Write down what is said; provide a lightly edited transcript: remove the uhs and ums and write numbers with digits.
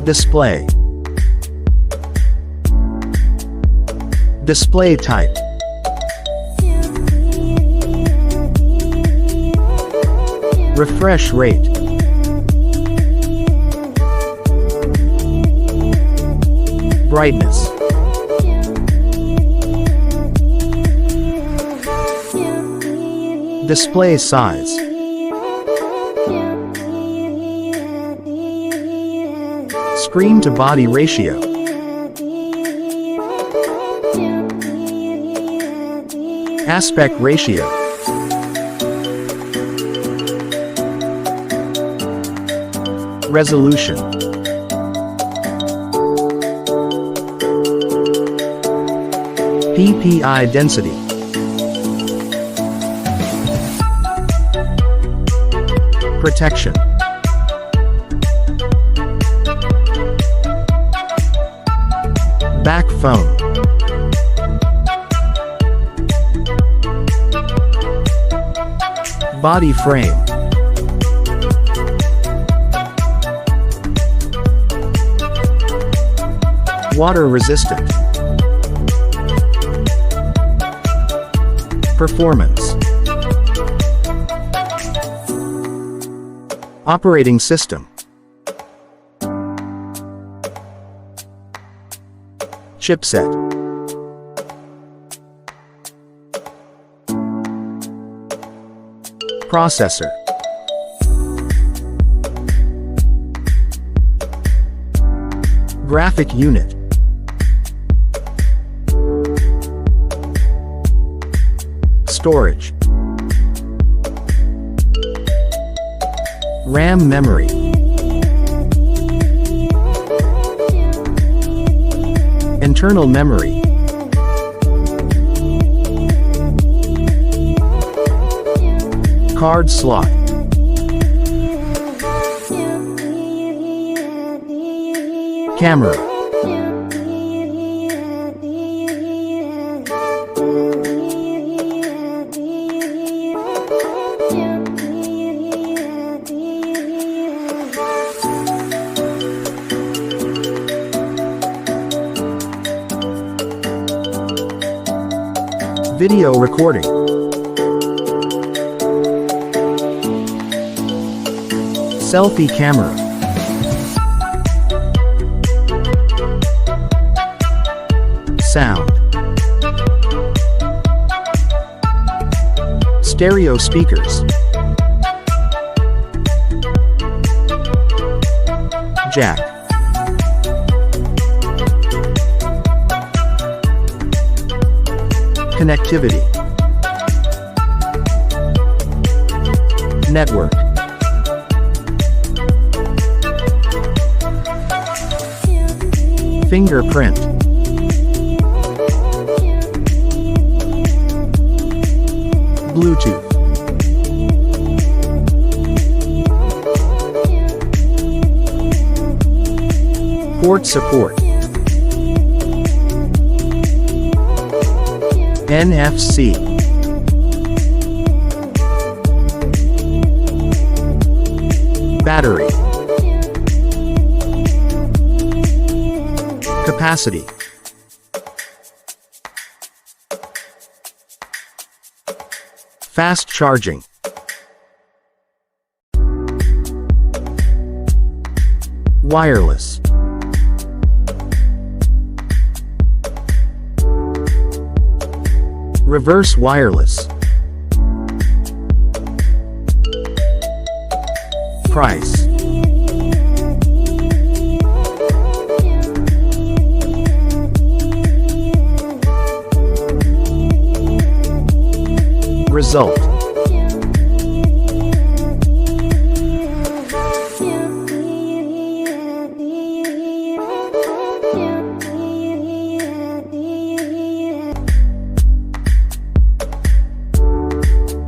Display. Display type. Refresh rate. Brightness. Display size. Screen to body ratio. Aspect ratio. Resolution. PPI density. Protection. Back phone. Body frame. Water resistant. Performance. Operating system. Chipset. Processor. Graphic unit. Storage. RAM memory. Internal memory. Card slot. Camera. Video recording. Selfie camera. Sound. Stereo speakers. Jack. Connectivity. Network. Fingerprint. Bluetooth. Port support. NFC. Battery. Capacity. Fast charging. Wireless. Reverse wireless. Price. Result.